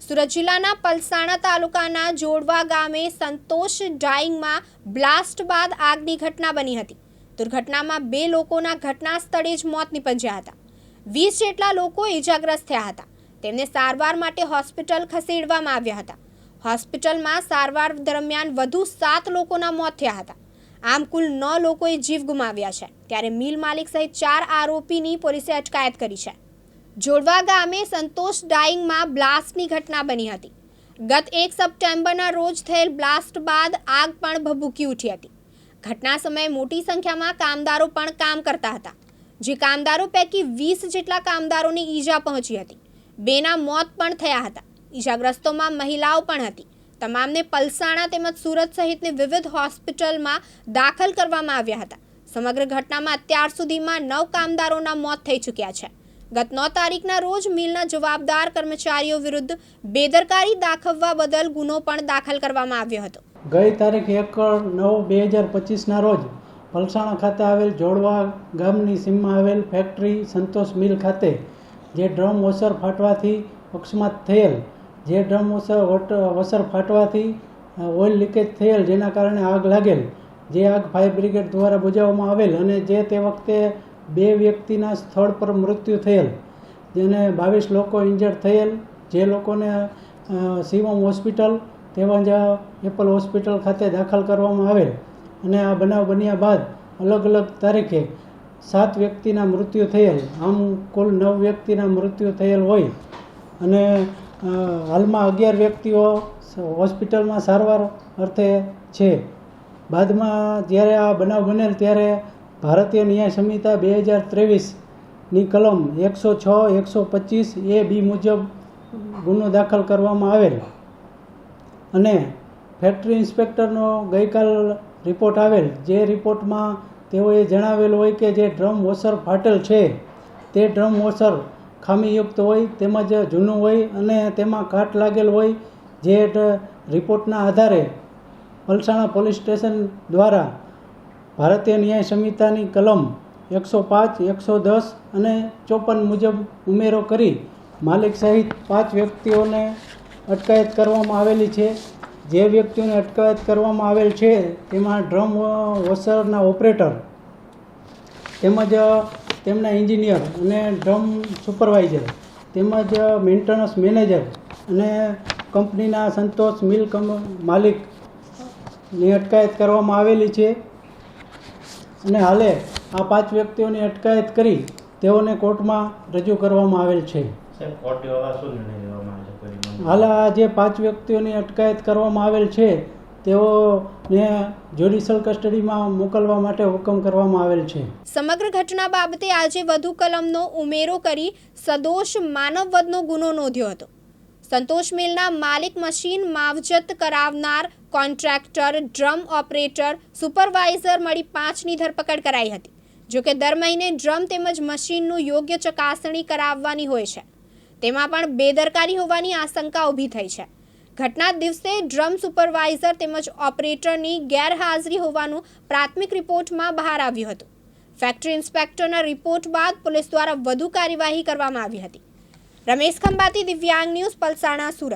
સુરત જિલ્લાના પલસાણા તાલુકાના જોડવા ગામે સંતોષ ડાઇંગમાં બ્લાસ્ટ બાદ આગની ઘટના બની હતી। દુર્ઘટનામાં 2 લોકોના ઘટના સ્થળે જ મોત નીપજ્યા હતા। 20 જેટલા લોકો ઇજાગ્રસ્ત થયા હતા। તેમને સારવાર માટે હોસ્પિટલ ખસેડવામાં આવ્યા હતા। હોસ્પિટલમાં સારવાર દરમિયાન વધુ 7 લોકોના મોત થયા હતા। આમ કુલ 9 લોકોએ જીવ ગુમાવ્યા છે। ત્યારે મિલ માલિક સહિત 4 આરોપીની પોલીસે અટકાયત કરી છે। જોડવા ગામે સંતોષ ડાઇંગમાં બ્લાસ્ટની ઘટના બની હતી। ગત 1 સપ્ટેમ્બરના રોજ થયેલ બ્લાસ્ટ બાદ આગ પણ ભભૂકી ઉઠી હતી। ઘટના સમયે મોટી સંખ્યામાં કામદારો પણ કામ કરતા હતા। જે કામદારો પૈકી 20 જેટલા કામદારોને ઈજા પહોંચી હતી। 2ના મોત પણ થયા હતા। ઈજાગ્રસ્તોમાં મહિલાઓ પણ હતી। તમામને પલસાણા તેમજ સુરત સહિતની વિવિધ હોસ્પિટલમાં દાખલ કરવામાં આવ્યા હતા। સમગ્ર ઘટનામાં અત્યાર સુધીમાં 9 કામદારોના મોત થઈ ચૂક્યા છે। ગત 9 તારીખના રોજ મિલના જવાબદાર કર્મચારીઓ વિરુદ્ધ બેદરકારી દાખવવા બદલ ગુનો પણ દાખલ કરવામાં આવ્યો હતો। ગઈ તારીખ 1/9/2025ના રોજ પલસાણા ખાતે આવેલ જોડવા ગામની સીમમાં આવેલ ફેક્ટરી સંતોષ મિલ ખાતે જે ડ્રમ વોશર ફાટવાથી અકસ્માત થયેલ, જે ડ્રમ વોશર ફાટવાથી ઓઇલ લીકેજ થયેલ, જેના કારણે આગ લાગેલ, જે આગ ફાયર બ્રિગેડ દ્વારા બુઝાવવામાં આવેલ અને જે તે વખતે 2 વ્યક્તિના સ્થળ પર મૃત્યુ થયેલ, જેને 22 લોકો ઇન્જર્ડ થયેલ, જે લોકોને શિવમ હોસ્પિટલ તેમજ એપલ હોસ્પિટલ ખાતે દાખલ કરવામાં આવેલ અને આ બનાવ બન્યા બાદ અલગ અલગ તારીખે 7 વ્યક્તિના મૃત્યુ થયેલ। આમ કુલ 9 વ્યક્તિના મૃત્યુ થયેલ હોય અને હાલમાં 11 વ્યક્તિઓ હોસ્પિટલમાં સારવાર અર્થે છે। બાદમાં જ્યારે આ બનાવ બનેલ ત્યારે ભારતીય ન્યાય સંહિતા 2023ની કલમ 106, 125 A, B મુજબ ગુનો દાખલ કરવામાં આવેલ અને ફેક્ટરી ઇન્સ્પેક્ટરનો ગઈકાલ રિપોર્ટ આવેલ, જે રિપોર્ટમાં તેઓએ જણાવેલ હોય કે જે ડ્રમ વોશર ફાટેલ છે તે ડ્રમ વોશર ખામીયુક્ત હોય તેમજ જૂનું હોય અને તેમાં કાટ લાગેલ હોય। જે રિપોર્ટના આધારે પલસાણા પોલીસ સ્ટેશન દ્વારા ભારતીય ન્યાય સંહિતાની કલમ 105, 110 અને 54 મુજબ ઉમેરો કરી માલિક સહિત 5 વ્યક્તિઓને અટકાયત કરવામાં આવેલી છે। જે વ્યક્તિઓને અટકાયત કરવામાં આવેલ છે તેમાં ડ્રમ વોશરના ઓપરેટર તેમજ તેમના એન્જિનિયર અને ડ્રમ સુપરવાઇઝર તેમજ મેન્ટેનન્સ મેનેજર અને કંપનીના સંતોષ મિલ માલિકની અટકાયત કરવામાં આવેલી છે અને હાલે આ 5 વ્યક્તિઓની અટકાયત કરી તેઓને કોર્ટમાં રજૂ કરવામાં આવેલ છે। હાલ આ જે 5 વ્યક્તિઓની અટકાયત કરવામાં આવેલ છે તેઓને જ્યુડિશિયલ કસ્ટડીમાં મોકલવા માટે હુકમ કરવામાં આવેલ છે। સમગ્ર ઘટના બાબતે આજે વધુ કલમનો ઉમેરો કરી સદોષ માનવવધનો ગુનો નોંધ્યો હતો। સંતોષ મિલના માલિક, મશીન માવજત કરાવનાર, કોન્ટ્રાક્ટર, ડ્રમ ઓપરેટર, સુપરવાઇઝર મળી 5ની ધરપકડ કરાઈ હતી। જોકે દર મહિને ડ્રમ તેમજ મશીનનું યોગ્ય ચકાસણી કરાવવાની હોય છે, તેમાં પણ બેદરકારી હોવાની આશંકા ઊભી થઈ છે। ઘટના દિવસે ડ્રમ સુપરવાઇઝર તેમજ ઓપરેટરની ગેરહાજરી હોવાનું પ્રાથમિક રિપોર્ટમાં બહાર આવ્યું હતું। ફેક્ટરી ઇન્સ્પેક્ટરના રિપોર્ટ બાદ પોલીસ દ્વારા વધુ કાર્યવાહી કરવામાં આવી હતી। રમેશ ખંભાતી, દિવ્યાંગ ન્યૂઝ, પલસાણા, સુરત।